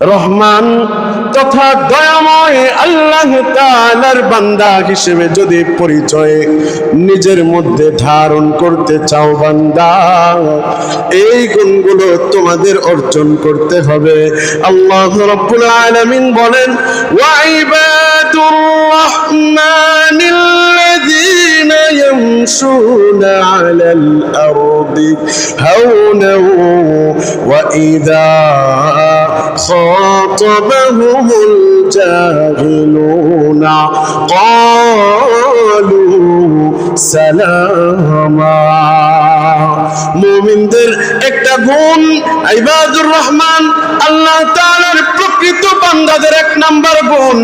রহমান তথা দয়াময় আল্লাহ তাআলার বান্দা হিসেবে যদি পরিচয় নিজের মধ্যে ধারণ করতে চাও বান্দা, এই গুণগুলো তোমাদের অর্জন করতে হবে। আল্লাহ রাব্বুল আলামিন বলেন, ওয়া ইবাদুর রাহমানিল্লাযীনা ইয়ামশুনা আলাল আরদি হাওনাও ওয়া ইযা خاطبهم الجاهلون قالوا سلاما। মুমিনদের একটা গুণ ইবাদুর রহমান, আল্লাহ তাআলার প্রকৃত বান্দাদের এক নাম্বার গুণ।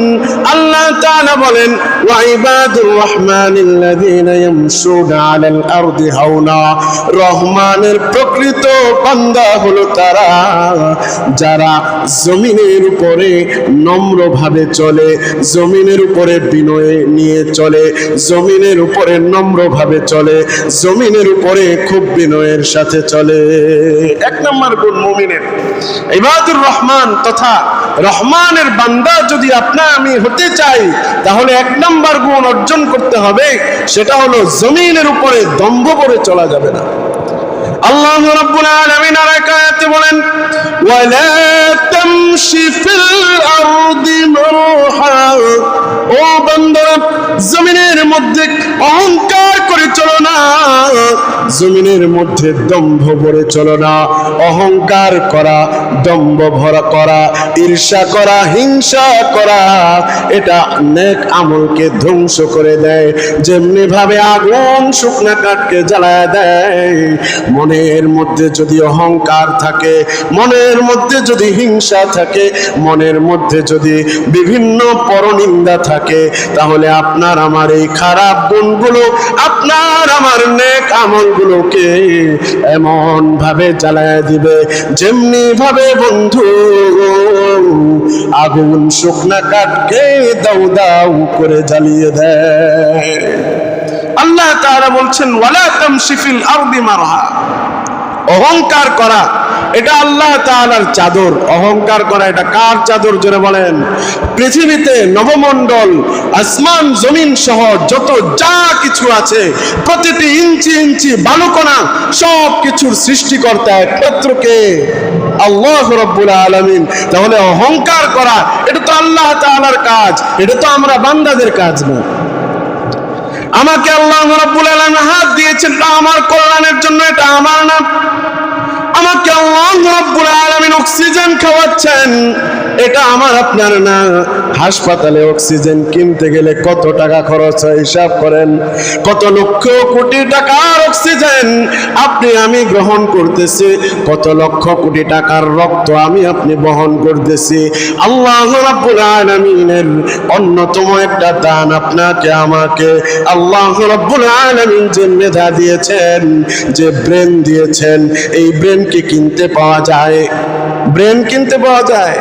আল্লাহ তাআলা বলেন, ওয়া ইবাদুর রহমানিল্লাযীনা ইয়ামশুনা আলাল আরদি হাওনা। রহমানের প্রকৃত বান্দা হলো তারা যারা জমিনের উপরে নম্রভাবে চলে, জমিনের উপরে বিনয় নিয়ে চলে, জমিনের উপরে নম্রভাবে চলে, জমিনের উপরে খুব বিনয়ের সাথে চলে। এক নম্বর গুণ মুমিনের। ইবাদুর রহমান তথা রহমানের বান্দা যদি আপনার আমি হতে চাই, তাহলে এক নম্বর গুণ অর্জন করতে হবে, সেটা হলো জমিনের উপরে দম্ভ করে চলা যাবে না। আল্লাহ রাব্বুল আলামিন আর এক আয়াতে বলেন, ওয়ালা তামশি ফিল আরদি মারহা। ও বান্দারা, জমিনের মধ্যে অহংকার করে চলো না, জমিনের মধ্যে দম্ভ ভরে চলো না। অহংকার করা, দম্ভ ভরা করা, ঈর্ষা করা, হিংসা করা, এটা নেক আমলকে ধ্বংস করে দেয়। যেমনি ভাবে আগুন শুকনা কাঠকে জ্বালায় দেয়, মনের মধ্যে যদি অহংকার থাকে, মনের মধ্যে যদি হিংসা থাকে, মনের মধ্যে যদি বিভিন্ন পরনিন্দা থাকে, তাহলে আপনার আমার এই খারাপ গুণগুলো আপনার আমার নেক আমলগুলোকে এমন ভাবে জ্বালায় দিবে, যেমনি ভাবে বন্ধু আগুন শুকনা কাঠকে দাউ দাউ করে জ্বালিয়ে দেয়। আল্লাহ তাআলা বলছেন, ওয়ালা তামশি ফিল আরদি মারহা। অহংকার করা এটা আল্লাহ তাআলার চাদর। অহংকার করা এটা কার চাদর জোরে বলেন? পৃথিবীতে নবমণ্ডল, আসমান জমিন সহ যত যা কিছু আছে, প্রতিটি ইঞ্চি ইঞ্চি বালুকণা, সব কিছুর সৃষ্টিকর্তা একমাত্র কে? আল্লাহ রাব্বুল আলামিন। তাহলে অহংকার করা এটা তো আল্লাহ তাআলার কাজ, এটা তো আমরা বান্দাদের কাজ না। আমাকে আল্লাহ রাব্বুল আলামিন হাত দিয়েছেন, এটা আমার কল্যাণের জন্য, এটা আমার না। আমাকে আল্লাহ রাব্বুল আলামিন অক্সিজেন খাওয়াচ্ছেন, এটা আমার আপনার না। হাসপাতালে অক্সিজেন কিনতে গেলে কত টাকা খরচ হয় হিসাব করেন। কত লক্ষ কোটি টাকার অক্সিজেন আপনি আমি গ্রহণ করতেছি, কত লক্ষ কোটি টাকার রক্ত আমি আপনি বহন করতেছি। আল্লাহ রাব্বুল আলামিনের অন্যতম একটা দান আপনাকে আমাকে আল্লাহ রাব্বুল আলামিন যে মেধা দিয়েছেন, যে ব্রেন দিয়েছেন, এই ব্রেন কি কিনতে পাওয়া যায়? ব্রেন কিনতে পাওয়া যায়?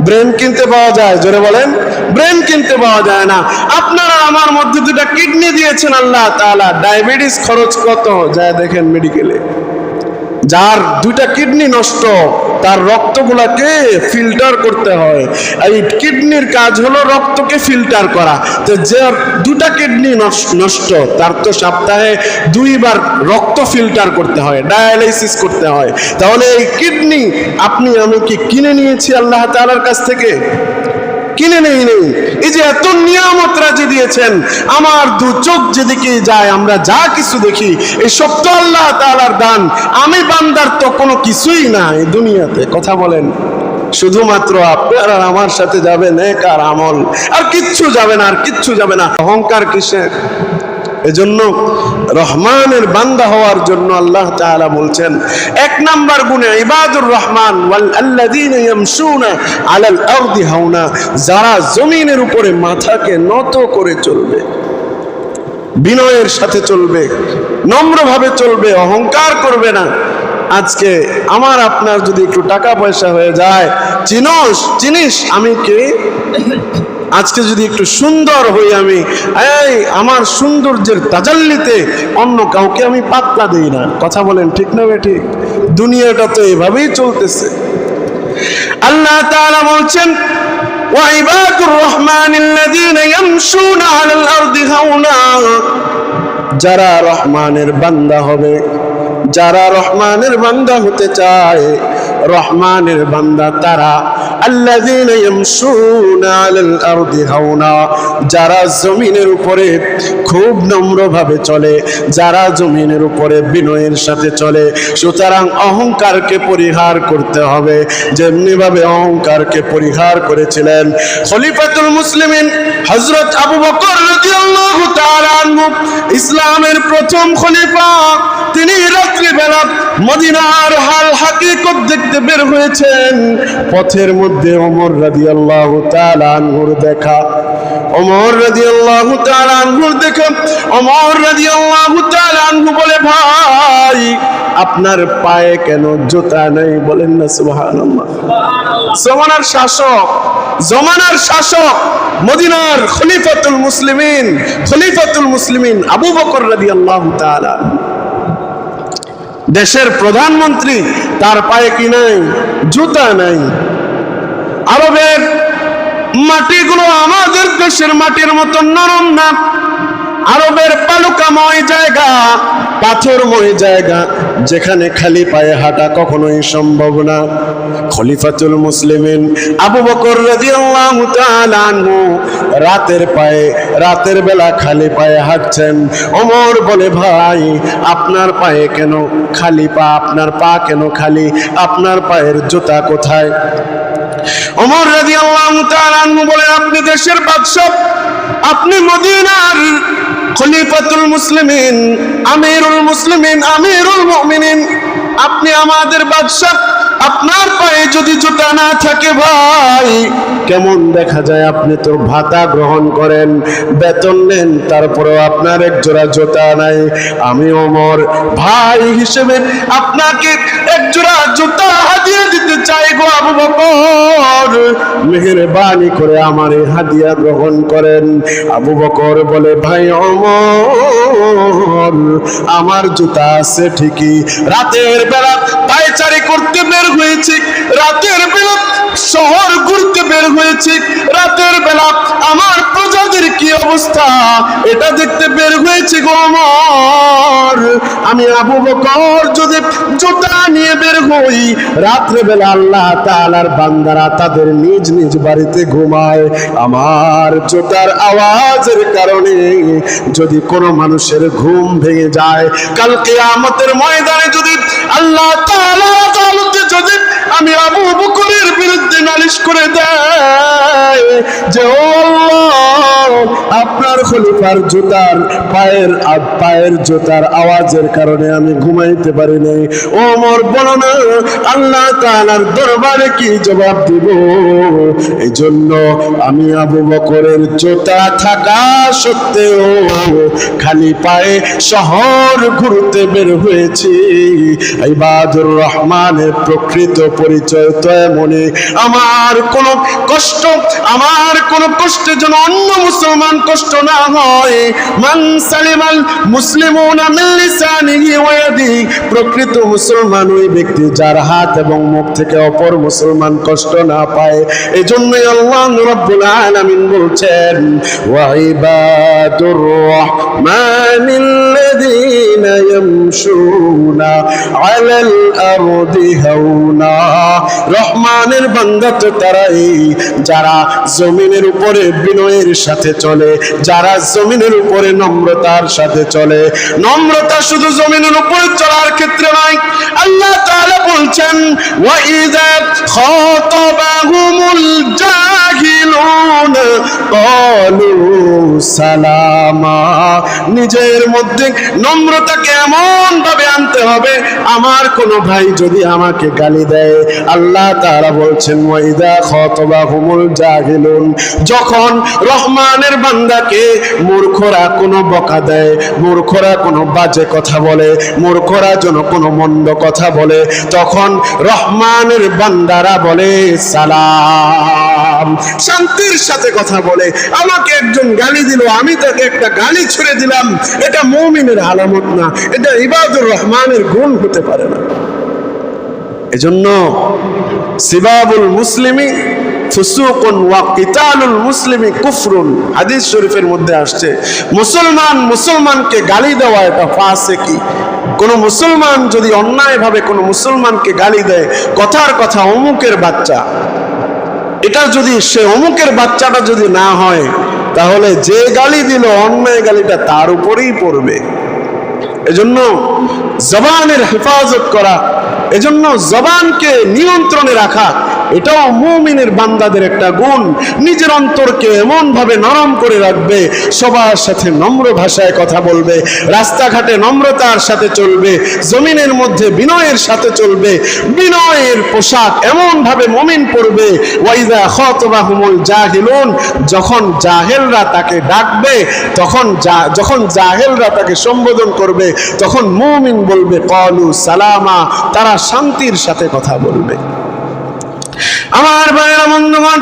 ব্রেন কিনতে পাওয়া যায়? জোরে বলেন, ব্রেন কিনতে পাওয়া যায় না। আপনারা আমার মধ্যে দুটা কিডনি দিয়েছেন আল্লাহ তাআলা। ডায়াবেটিস খরচ কত যায় দেখেন মেডিকেলে। যার দুটা কিডনি নষ্ট, তার রক্তগুলাকে ফিল্টার করতে হয়। এই কিডনির কাজ হলো রক্তকে ফিল্টার করা। তো যার দুটা কিডনি নষ্ট, তার তো সপ্তাহে 2 বার রক্ত ফিল্টার করতে হয়, ডায়ালাইসিস করতে হয়। তাহলে এই কিডনি আপনি আমি কি কিনে নিয়েছি আল্লাহ তাআলার কাছ থেকে? কিনে নেই। এই যে এত নিয়ামত রাজি দিয়েছেন, আমার দু চোখ যেদিকে যায় আমরা যা কিছু দেখি, এই সব তো আল্লাহ তাআলার দান। আমি বান্দার তো কোনো কিছুই না এই দুনিয়াতে। কথা বলেন, শুধুমাত্র আপনার আর আমার সাথে যাবে নেক আর আমল, আর কিচ্ছু যাবে না, আর কিচ্ছু যাবে না। অহংকার কিসের? এজন্য রহমানের বান্দা হওয়ার জন্য আল্লাহ তাআলা বলছেন, এক নাম্বার গুণে ইবাদুর রহমান ওয়াল্লাযীনা ইয়ামশুনা আলাল আরদি হাওনা। যারা জমিনের উপরে মাথাকে নত করে চলবে, বিনয়ের সাথে চলবে, নম্রভাবে চলবে, অহংকার করবে না। আজকে আমার আপনার যদি একটু টাকা পয়সা হয়ে যায়, চিনিস আমি কে? আজকে যদি একটু সুন্দর হই আমি, এই আমার সৌন্দর্যের তাজাল্লিতে অন্য কাউকে আমি পাত্তা দেই না। কথা বলেন ঠিক না ঠিক? দুনিয়াটা তো এভাবেই চলতেছে। আল্লাহ তাআলা বলছেন ওয়াইবাদুর রহমানিল্লাযীনা ইয়ামশুনা আলাল আরদি হাওনা, যারা রহমানের বান্দা হবে, যারা রহমানের বান্দা হতে চায়, রহমানের বান্দা তারা আল্লাযীনা ইয়ামশুনা আলাল আরদি হাওনা, যারা জমিনের উপরে খুব নম্রভাবে চলে, যারা জমিনের উপরে বিনয়ের সাথে চলে। সুতরাং অহংকারকে পরিহার করতে হবে, যেমনি ভাবে অহংকারকে পরিহার করেছিলেন খলিফাতুল মুসলিমিন হযরত আবু বকর রাদিয়াল্লাহু তাআলা আনহু, ইসলামের প্রথম খলিফা। তিনি রাত্রিবেলা মদিনার হাল হাকিকত দেখতে বের হয়েছেন। পথের মধ্যে ওমর রাদিয়াল্লাহু তাআলা আনহুর দেখা, ওমর রাদিয়াল্লাহু তাআলা আনহুর দেখা। ওমর রাদিয়াল্লাহু তাআলা আনহু বলে, ভাই আপনার পায়ে কেন জুতা নেই? বলেন না সুবহানাল্লাহ। জমানার শাসক, জমানার শাসক, মদিনার খলিফাতুল মুসলিমিন আবু বকর রাদিয়াল্লাহু তাআলা, দেশের প্রধানমন্ত্রী, তার পায়ে কি নাই? জুতা নাই। আরবের মাটিগুলো আমাদের দেশের মাটির মতো নরম না। আরবের বালুকাময় জায়গা, পাথরময় জায়গা, যেখানে খালি পায়ে হাঁটা কখনোই সম্ভব না। খলিফাতুল মুসলিমিন আবু বকর রাদিয়াল্লাহু তাআলা আনহু রাতের বেলা খালি পায়ে হাঁটছেন। ওমর বলে, ভাই আপনার পায়ে কেন খালি পা? আপনার পা কেন খালি? আপনার পায়ের জুতা কোথায়? ওমর রাদিয়াল্লাহু তাআলা আনহু বলে, আপনি দেশের বাদশা, আপনি মদিনার খলিফাতুল মুসলিমিন, আমিরুল মুসলিমিন, আমিরুল মুমিনিন, আপনি আমাদের বাদশা। আপনার পায়ে যদি জুতা না থাকে, ভাই কেমন দেখা যায়? আপনি তো ভাতা গ্রহণ করেন, বেতন নেন, তারপরেও আপনার এক জোড়া জুতা নাই। আমি ওমর ভাই হিসেবে আপনাকে এক জোড়া জুতা হাদিয়া দিতে চাই গো আবু বকর, মেহেরবানি করে আমার এই হাদিয়া গ্রহণ করেন। আবু বকর বলে, ভাই ওমর আমার জুতা আছে ঠিকই, রাতের বেলা পায়চারি করতে বের হয়েছি, রাতের বেলা শহর ঘুরতে বের হয়েছি, রাতের বেলা আমার প্রজাদের কি অবস্থা এটা দেখতে বের হয়েছি গো ওমর। আমি আবু বকর যদি জুতা নিয়ে বের হই, রাত্রে বেলা আল্লাহ তাআলার বান্দারা তাদের নিজ নিজ বাড়িতে ঘুমায়। আমার জুতার আওয়াজের কারণে যদি কোনো মানুষের ঘুম ভেঙে যায়, কাল কিয়ামতের ময়দানে যদি আল্লাহ তাআলা আদালতে যদি আমি আবু বকরের বিরুদ্ধে নালিশ করে দেয় যে ও আল্লাহ, আপনার খলিফার জুতার পায়ের জুতার আওয়াজের কারণে আমি ঘুমাইতে পারি নাই, ওমর বলো না আল্লাহ তাআলার দরবারে কি জবাব দিব? এই জন্য আমি আবু বকরের জুতা থাকা সত্ত্বেও খালি পায়ে শহর ঘুরতে বের হয়েছি। ইবাদুর রহমানের প্রকৃত পরিচয় তো এমনই। আমার কোনো কষ্টে যেন অন্য মুসলমান কষ্ট না হয়। মান সালিমাল মুসলিমুনা মিন লিসানিহি ওয়া ইয়াদিহি, প্রকৃত মুসলমান ওই ব্যক্তি যার হাত এবং মুখ থেকে অপর মুসলমান কষ্ট না পায়। এজন্যই আল্লাহ রাব্বুল আলামিন বলছেন, ওয়া ইবাদুর রহমানিল্লাযীনা ইয়ামশুনা আলাল আরদি হাওনা, রহমানের বান্দা তো তারাই যারা জমিনের উপরে বিনয়ের সাথে চলে, যারা জমিনের উপরে নম্রতার সাথে চলে। নম্রতা শুধু জমিনের উপরে চলার ক্ষেত্রে নয়, আল্লাহ তাআলা বলছেন ওয়া ইযা খাতাবাহুমুল জাহিলুন ক্বালু সালামা, নিজের মধ্যে নম্রতাকে এমন ভাবে আনতে হবে, আমার কোনো ভাই যদি আমাকে গালি দেয়, আল্লাহ তাআলা বলছেন ওয়া ইযা খাতাবাহুমুল জাহিলুন, যখন রহমানের বান্দাকে মূর্খরা কোনো বকা দেয়, মূর্খরা কোনো বাজে কথা বলে, মূর্খরা যেন কোনো মন্দ কথা বলে, তখন রহমানের বান্দারা বলে সালাম, শান্তির সাথে কথা বলে। আমাকে একজন গালি দিল, আমি তাকে একটা গালি ছুড়ে দিলাম, এটা মুমিনের আলামত না, এটা ইবাদুর রহমানের গুণ হতে পারে না। এজন্য সিবাবুল মুসলিমি ফুসুকুন ওয়া কিতালুল মুসলিমি কুফরুন। হাদিস শরীফের মধ্যে আসছে মুসলমানকে গালি দেওয়া এটা ফাসিকি। কোন মুসলমান যদি অন্যায়ভাবে কোন মুসলমানকে গালি দেয়, কথার কথা অমুকের বাচ্চা, এটা যদি সে অমুকের বাচ্চাটা যদি না হয়, তাহলে যে গালি দিল অন্যায় গালিটা তার উপরেই পড়বে। এজন্য জবানের হেফাজত করা, এজন্য জবানকে নিয়ন্ত্রণে রাখা, এটাও মুমিনের বান্দাদের একটা গুণ। নিজের অন্তরকে এমন ভাবে নরম করে রাখবে, সবার সাথে নম্র ভাষায় কথা বলবে, রাস্তাঘাটে নম্রতার সাথে চলবে, জমিনের মধ্যে বিনয়ের সাথে চলবে। বিনয়ের পোশাক এমন ভাবে মুমিন পরবে, ওয়াইজা খাতাবাহুমুল জাহিলুন, যখন জাহেলরা তাকে ডাকবে, যখন জাহেলরা তাকে সম্বোধন করবে, তখন মুমিন বলবে ক্বালু সালামা, তারা শান্তির সাথে কথা বলবে। আমার ভাইরা বন্ধুগণ,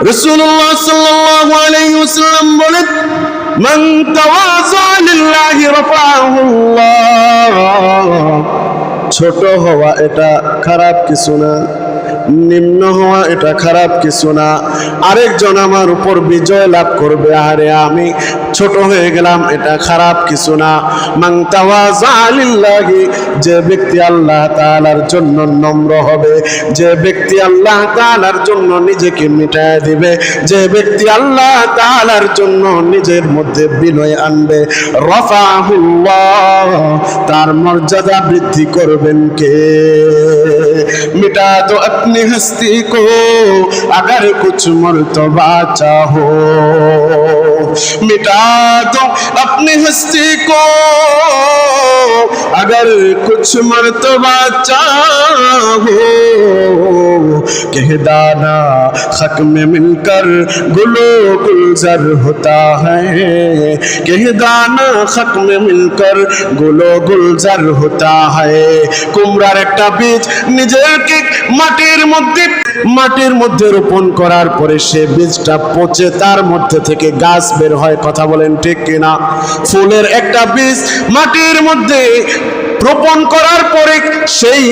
রাসূলুল্লাহ সাল্লাল্লাহু আলাইহি ওয়াসাল্লাম বলেন, মান তাওয়াযা লিল্লাহি রাফাআহুল্লাহ। ছোট হওয়া এটা খারাপ কিছু না, নিম্ন হওয়া এটা খারাপ কিছু না। আরেকজন আমার উপর বিজয় লাভ করবে, আরে আমি ছোট হয়ে গেলাম, এটা খারাপ কিছু না। মান তাওয়াযা লিল্লাহি, যে ব্যক্তি আল্লাহ তাআলার জন্য নম্র হবে, যে ব্যক্তি আল্লাহ তাআলার জন্য নিজেকে মিটায় দিবে, যে ব্যক্তি আল্লাহ তাআলার জন্য নিজের মধ্যে বিনয় আনবে, রাফাআহুল্লাহ, তার মর্যাদা বৃদ্ধি করবেন কে? মিটা দো अपनी हस्ती को अगर कुछ मर्तबा चाहो, मिटा दो अपनी हस्ती को अगर कुछ मर्तबा चाहो, कह दाना खक में मिलकर गुलो गुलजार होता है, कह दाना खक में मिलकर गुलो गुलजार होता है। কুমড়ার একটা বীজ নিজেকে মাটির মধ্যে রোপণ করার পরে সে বীজটা পচে তার মধ্যে থেকে গাছ বের হয়, কথা বলেন ঠিক কিনা? ফুলের একটা বীজ মাটির মধ্যে রোপণ করার পরে সেই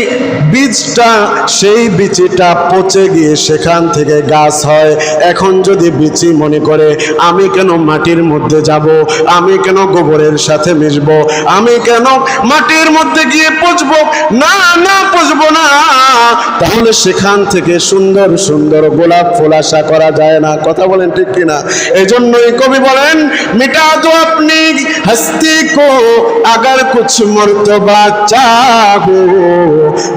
বীজটা পচে গিয়ে সেখান থেকে গাছ হয়। এখন যদি বিচি মনে করে আমি কেন মাটির মধ্যে যাব, আমি কেন গোবরের সাথে মিশবো, আমি কেন মাটির মধ্যে গিয়ে পচবো, না পচবো না, তাহলে সেখান থেকে সুন্দর সুন্দর গোলাপ ফুল আশা করা যায় না, কথা বলেন ঠিক কিনা? এই জন্যই কবি বলেন, মিটা দো আপনি হস্তি কো अगर कुछ मर्तबा चाहो,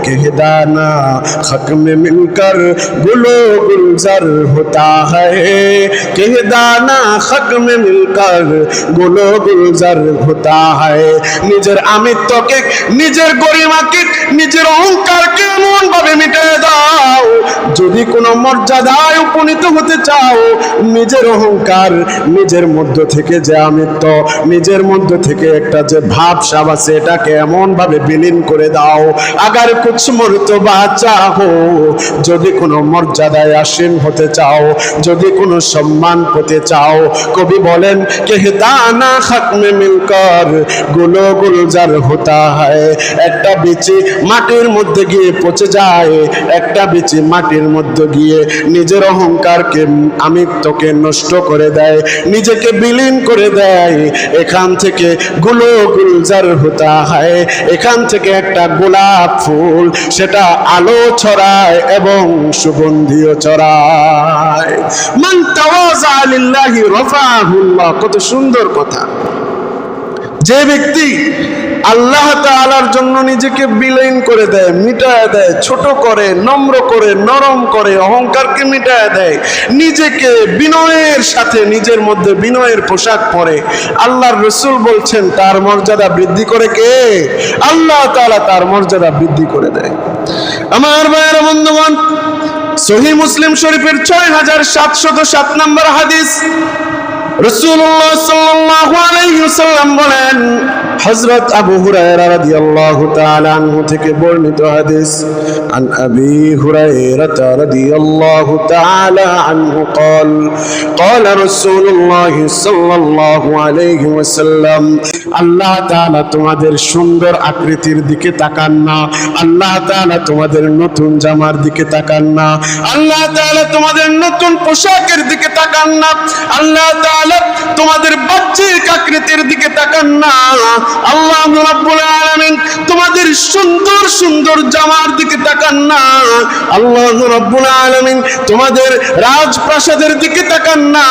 कह दाना खक में मिलकर गुलो गुलजार होता है, कह दाना खक में मिलकर गुलो गुलजार होता है। নিজের আমিত্বকে, নিজের গরিমাকে, নিজের অহংকারকে এমন ভাবে মিটিয়ে দাও, যদি কোনো মর্যাদায় উপনীত হতে চাও, নিজের অহংকার, নিজের মধ্য থেকে যে আমিত্ব, নিজের মধ্য থেকে একটা যে ভাব সাব আছে, এটাকে এমন ভাবে বিলীন করে দাও। আগার কুছ মর্তবা চাহো, যদি কোনো মর্যাদায় আসীন হতে চাও, যদি কোনো সম্মান পেতে চাও, কবি বলেন কেহদানা খাক মে মিলকর গুলো গুলজার হতা হয়। একটা বিচি মাটির মধ্যে গিয়ে পচে যায়, একটা বিচি মাটির মধ্যে গিয়ে নিজের অহংকারকে, আমিত্বকে নষ্ট করে দেয়, নিজেকে বিলীন করে দেয়। এখান থেকে গুলো গুলজার হতা হয়, এখান থেকে একটা গোলাপ ফুল, সেটা আলো ছড়ায় এবং সুগন্ধিও ছড়ায়। মান তাওয়াযা লিল্লাহি রাফাআহুল্লাহ, কত সুন্দর কথা। যে ব্যক্তি আল্লাহ তাআলার জন্য নিজেকে বিলীন করে দেয়, মিটায় দেয়, ছোট করে, নম্র করে, নরম করে, অহংকারকে মিটায় দেয়, নিজেকে বিনয়ের সাথে, নিজের মধ্যে বিনয়ের পোশাক পরে, আল্লাহর রাসূল বলছেন তার মর্যাদা বৃদ্ধি করে কে? আল্লাহ তাআলা তার মর্যাদা বৃদ্ধি করে দেয়। আমার ভাইয়েরা বন্ধুগণ, সহিহ মুসলিম শরীফের 6707 নম্বর হাদিস, রাসূলুল্লাহ সাল্লাল্লাহু আলাইহি ওয়াসাল্লাম বলেন, হযরত আবু হুরায়রা রাদিয়াল্লাহু তাআলা আনহু থেকে বর্ণিত হাদিস আন আবি হুরায়রা রাদিয়াল্লাহু তাআলা আনহু قال قال رسول الله صلى الله عليه وسلم আল্লাহ তাআলা তোমাদের সুন্দর আকৃতির দিকে তাকান না, আল্লাহ তাআলা তোমাদের নতুন জামার দিকে তাকান না, আল্লাহ তাআলা তোমাদের নতুন পোশাকের দিকে তাকান না, আল্লাহ তাআলা তোমাদের বাহ্যিক আকৃতির দিকে তাকান না, আল্লাহ রাব্বুল আলামিন তোমাদের সুন্দর সুন্দর জামার দিকে তাকান না, আল্লাহ রাব্বুল আলামিন তোমাদের রাজপ্রাসাদের দিকে তাকান না,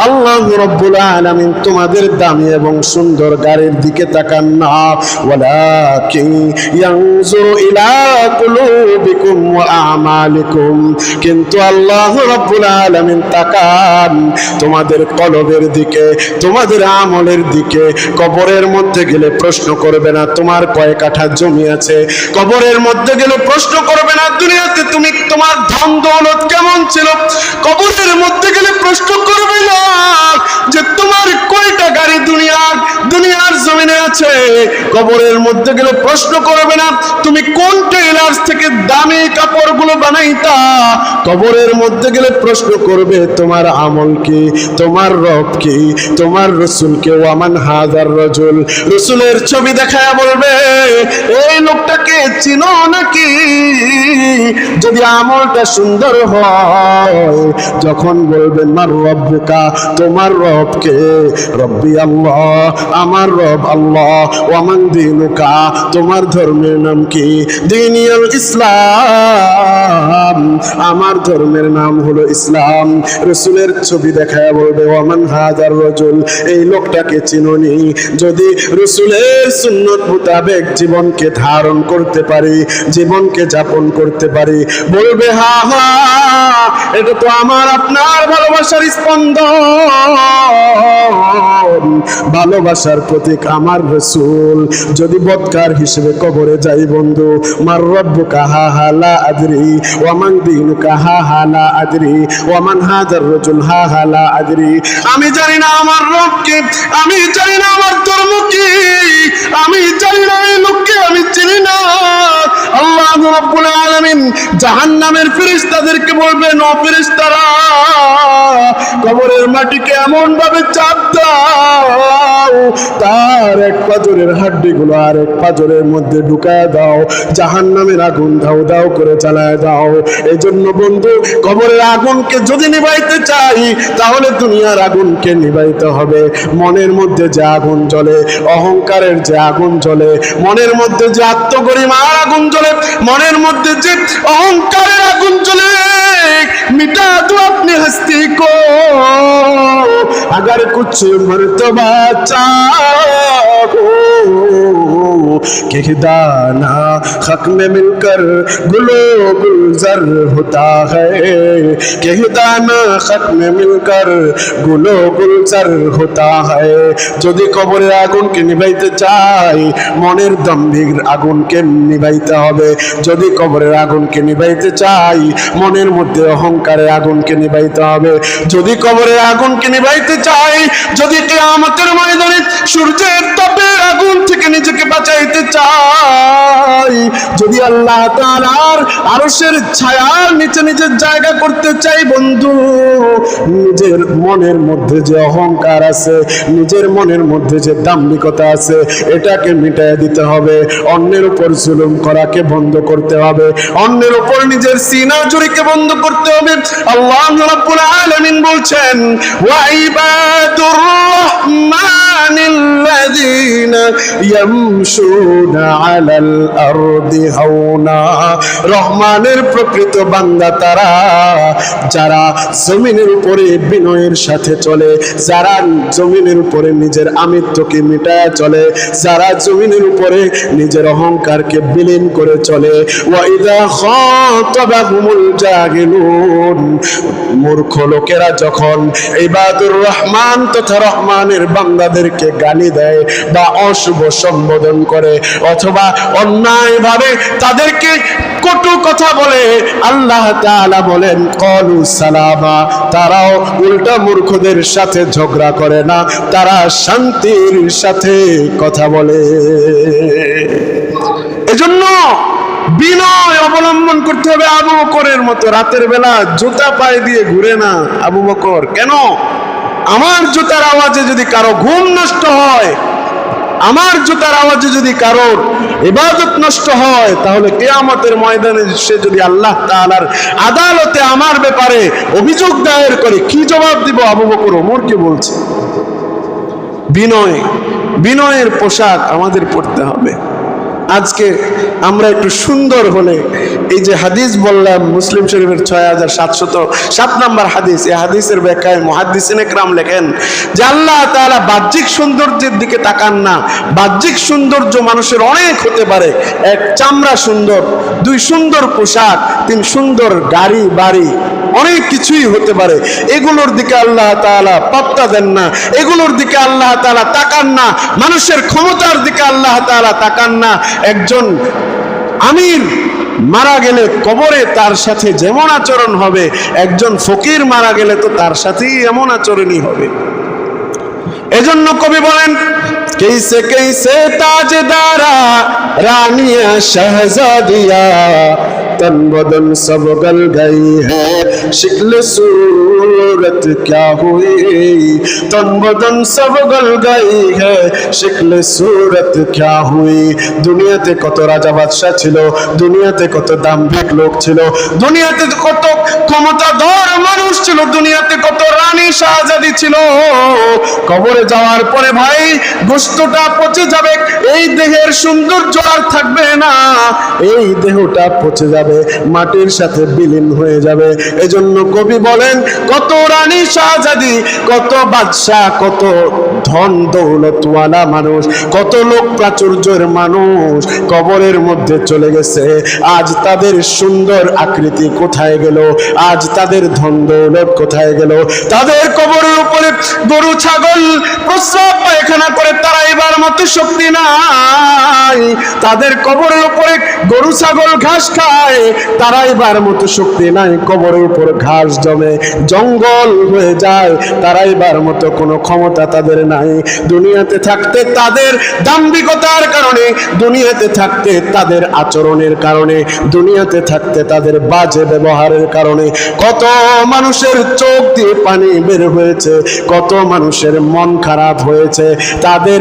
আল্লাহ রাব্বুল আলামিন তোমাদের দামি এবং সুন্দর গাড়ির দিকে তাকান না, ওয়ালাকিন ইয়ানজুরু ইলা কুলুবিকুম ওয়া আমালিকুম, কিন্তু আল্লাহ রাব্বুল আলামিন তাকান তোমাদের কলবের দিকে, তোমাদের আমলের দিকে। কবরের মধ্যে গেলে প্রশ্ন করবে না তোমার কয় কাঠা জমি আছে, কবরের মধ্যে গেলে প্রশ্ন করবে না দুনিয়াতে তুমি তোমার ধন দৌলত কেমন ছিল, কবরের মধ্যে গেলে প্রশ্ন করবে না যে তোমার কয়টা গাড়ি দুনিয়ার জমিনে আছে, কবরের মধ্যে গেলে প্রশ্ন করবে না তুমি কোন টেইলার্স থেকে দামি কাপড়গুলো বানাইতা, কবরের মধ্যে গেলে প্রশ্ন করবে তোমার আমল কি, তোমার রব কি, তোমার রাসূল কে। ওয়ামান হাযার রাজুল, রাসূলের ছবি দেখায়া বলবে এই লোকটাকে চিনো নাকি, যদি আমলটা সুন্দর হয় যখন বলবেন মার রব্বুকা, তোমার রব কে, রব্বি আল্লাহ, আমার রব আল্লাহ, ওয়ামান দীনুকা, তোমার ধর্মের নাম কি, দীনিয়াল ইসলাম, আমার ধর্মের নাম হলো ইসলাম। রাসূলের ছবি দেখায়া বলবে ওয়ামান হাযার রাজুল, এই লোকটাকে চিনোনি, যদি রাসূলের সুন্নাত মোতাবেক জীবনকে ধারণ করতে পারি, জীবনকে যাপন করতে পারি, বলবে হা হা এটা তো আমার আপনার ভালোবাসার স্পন্দন, ভালোবাসার প্রতীক আমার রাসূল। যদি বদকার হিসেবে কবরে যাই বন্ধু, মার রব্বুকা হা হা লা আদরি, ওয়ামান দীনুকা হা হা লা আদরি, ওয়ামান হাযার রাজুল হা হা লা আদরি, আমি জানি না আমার রব কি, আমি জানি না আমার ধর্ম কি, আমি জানি না এই লোককে আমি চিনি না। আল্লাহ রাব্বুল আলামিন জাহান্নামের ফেরেশতাদেরকে বলবেন ও ফেরেশতারা কবরের মাটিকে এমন ভাবে চাপ দাও তার এক পাজরের হাড্ডিগুলো আর এক পাজরের মধ্যে ঢুকায় দাও, জাহান্নামের আগুন দাও দাও করে জ্বালায় দাও। এই জন্য বন্ধু কবরের আগুনকে যদি নিভাইতে চাই তাহলে দুনিয়ার আগুনকে নিভাইতে হবে। মনের মধ্যে যে আগুন জ্বলে, অহংকারের যে আগুন জ্বলে, মনের মধ্যে যে আত্মগরিমার আগুন জ্বলে, মনের মধ্যে যে অহংকারের আগুন জ্বলে, मिटा दो अपनी हस्ती को अगर कुछ मर्तबा चाहो कि दाना हक में मिलकर गुलो गुलजर होता है, कि दाना हक में मिलकर गुलो गुलजर होता है। যদি কবরের আগুনকে নিভাইতে চাই মনের দম্ভির আগুনকে নিভাইতে হবে, যদি কবরের আগুনকে নিভাইতে চাই মনের মধ্যে অহংকারের আগুনকে নিভাইতে হবে, যদি কবরের আগুনকে নিভাইতে চাই, যদি কিয়ামতের ময়দানে সূর্যের তাপের আগুন থেকে নিজেকে বাঁচাইতে চাই, যদি আল্লাহ তাআলার আরশের ছায়ার নিচে নিজের জায়গা করতে চাই বন্ধু, নিজের মনের মধ্যে যে অহংকার আছে, নিজের মনের মধ্যে যে দাম্ভিকতা আছে এটাকে মিটায় দিতে হবে, অন্যের উপর জুলুম করাকে বন্ধ করতে হবে, অন্যের উপর নিজের সিনা জুড়িকে বন্ধ করতে হবে। আল্লাহ রাব্বুল আলামিন বলছেন ওয়া ইবাদুর রাহমানিল্লাযীনা ইয়ামশুনা আলাল আরদি হাওনা, রহমানের প্রকৃত বান্দা তারা যারা জমিনের উপরে বিনয়ের সাথে চলে, যারা জমিনের উপরে নিজের আমিত্বকে মিটায় চলে, যারা জমিনের উপরে নিজের অহংকারকে বিলীন করে চলে। ওয়া ইযা খাতাবাহুমুল জাহিলুন, মূর্খ লোকেরা যখন ইবাদুর রহমান তথা রহমানের বান্দাদেরকে তাদেরকে গালি দেয় বা অশুভ সম্বোধন করে অথবা অন্যায়ভাবে তাদেরকে কটু কথা বলে, আল্লাহ তাআলা বলেন ক্বালু সালামা, তারাও উল্টা মূর্খদের সাথে ঝগড়া করে না, তারা শান্তির সাথে কথা বলে। এজন্য বিনয় অবলম্বন করতে হবে। আবু বকরের মতো রাতের বেলা জুতা পায়ে দিয়ে ঘুরে না আবু বকর। কেন? আমার জুতার আওয়াজে যদি কারো ঘুম নষ্ট হয়, আমার জুতার আওয়াজে যদি কারোর ইবাদত নষ্ট হয়, তাহলে কিয়ামতের ময়দানে সে যদি আল্লাহ তাআলার আদালতে আমার ব্যাপারে অভিযোগ দায়ের করে কি জবাব দিব? আবু বকর ওমরকে বলছে। বিনয়, বিনয়ের পোশাক আমাদের পরতে হবে। আজকে আমরা একটু সুন্দর হলে, এই যে হাদিস বললাম মুসলিম শরীফের 6707 নম্বর হাদিস, এই হাদিসের ব্যাখ্যায় মুহাদ্দিসিনে কেরাম লেখেন যে আল্লাহ তাআলা বাহ্যিক সৌন্দর্যের দিকে তাকান না। বাহ্যিক সৌন্দর্য মানুষের অনেক হতে পারে, এক চামড়া সুন্দর, দুই সুন্দর পোশাক, তিন সুন্দর গাড়ি বাড়ি, অনেক কিছুই হতে পারে। এগুলোর দিকে আল্লাহ তাআলা পাত্তা দেন না, এগুলোর দিকে আল্লাহ তাআলা তাকান না। মানুষের ক্ষমতার দিকে আল্লাহ তাআলা তাকান না। একজন আমির মারা গেলে কবরে তার সাথে যেমন আচরণ হবে, একজন ফকির মারা গেলে তো তার সাথেই এমন আচরণই হবে। এজন্য কবি বলেন कैसे कैसे ताजदारा रानिया शहजादिया तन बदन सब गल गई है शिक्ल सूरत क्या हुई तन बदन सब गल गई है शिक्ल सूरत क्या हुई। দুনিয়াতে কত রাজা বাদশা ছিল, দুনিয়াতে কত দাম্ভিক লোক ছিল, দুনিয়াতে কত ক্ষমতাধর মানুষ ছিল, দুনিয়াতে কত রানী শাহজাদি ছিল। কবরে যাওয়ার পরে ভাই গোশতটা পচে যাবে, এই দেহের সৌন্দর্য আর থাকবে না, এই দেহটা পচে যাবে, মাটির সাথে বিলীন হয়ে যাবে। এজন্য কবি বলেন কত রানী শাহজাদি, কত বাদশা, কত ধন দৌলতওয়ালা মানুষ, কত লোক প্রাচুর্যের মানুষ কবরের মধ্যে চলে গেছে। আজ তাদের সুন্দর আকৃতি কোথায় গেল? আজ তাদের ধন দৌলত কোথায় গেল? তাদের কবরের উপরে গরু ছাগল প্রস্রাব পায়খানা করে তাড়াইবার মতো শক্তি নাই, তাদের কবরের উপরে গরু ছাগল ঘাস খায় তাড়াইবার মতো শক্তি নাই, কবরের উপর ঘাস জমে জঙ্গল হয়ে যায়, তাড়াইবার মতো কোনো ক্ষমতা তাদের নাই। দুনিয়াতে থাকতে তাদের দাম্ভিকতার কারণে, দুনিয়াতে থাকতে তাদের আচরণের কারণে, দুনিয়াতে থাকতে তাদের বাজে ব্যবহারের কারণে কত মানুষের চোখ দিয়ে পানি বের হয়েছে, কত মানুষের মন খারাপ হয়েছে। তাদের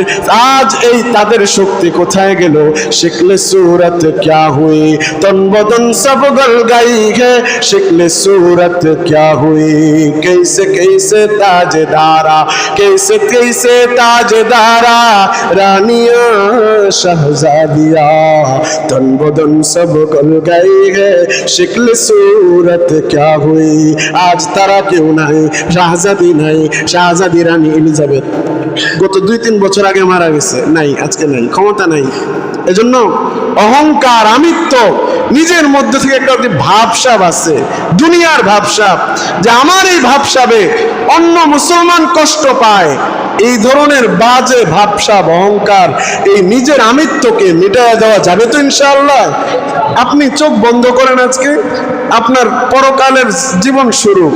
আজ এই তাদের শক্তি কোথায় গেল? শিকলে सूरत क्या हुई तन बदन सब गल गई है शिकले सूरत क्या हुई। कैसे कैसे ताजदारा, कैसे कैसे ताजदारा रानिया शहजादिया तन बदन सब गल गई है शिकले सूरत क्या हुई। आज তারা কেউ নাই, শাহজাদি নাই, শাহজাদি রানী এলিজাবেথ গত 2-3 বছর আগে মারা গেছে, নাই, আজকে নাই, ক্ষমতা নাই। এজন্য অহংকার, আমিত্ব, নিজের মধ্যে থেকে একটা ভাবসাব আছে, দুনিয়ার ভাবসাব, যে আমার এই ভাবসাবে অন্য মুসলমান কষ্ট পায়, এই ধরনের বাজে ভাবসাব, অহংকার, এই নিজের আমিত্বকে মিটায়া দেওয়া যাবে তো ইনশাআল্লাহ? আপনি চোখ বন্ধ করেন, আজকে আপনার পরকালের জীবন শুরু।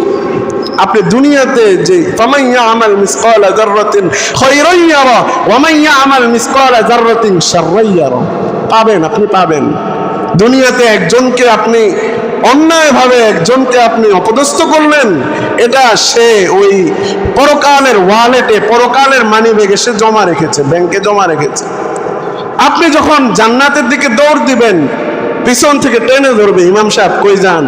আপনি দুনিয়াতে যে ফামান ইয়ামাল মিসকালা যাররাতিন খায়রান ইয়ারা ওয়া মান ইয়ামাল মিসকালা যাররাতিন শাররান ইয়ারা, পাবেন, আপনি পাবেন। দুনিয়াতে একজনকে আপনি অন্যায়ভাবে একজনকে আপনি অপদস্থ করলেন, এটা সে ওই পরকালের ওয়ালেটে, পরকালের মানি ব্যাগে সে জমা রেখেছে, ব্যাংকে জমা রেখেছে। আপনি যখন জান্নাতের দিকে দৌড় দিবেন, পিছন থেকে টেনে ধরবে, ইমাম সাহেব কই যান?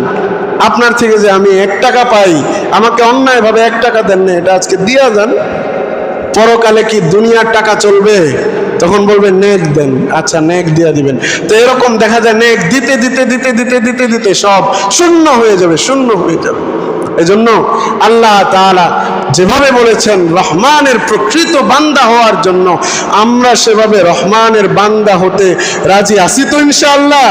আপনার থেকে যে আমি 1 টাকা পাই, আমাকে অন্যায়ভাবে 1 টাকা দেন না, এটা আজকে দিয়া যান। পরকালে কি দুনিয়ার টাকা চলবে? তখন বলবেন নেক দেন, আচ্ছা নেক দিয়া দিবেন। তো এরকম দেখা যায় নেক দিতে দিতে দিতে দিতে দিতে দিতে সব শূন্য হয়ে যাবে, শূন্য হয়ে যাবে। এজন্য আল্লাহ তাআলা যেভাবে বলেছেন রহমানের প্রকৃত বান্দা হওয়ার জন্য, আমরা সেভাবে রহমানের বান্দা হতে রাজি আছি তো ইনশাআল্লাহ?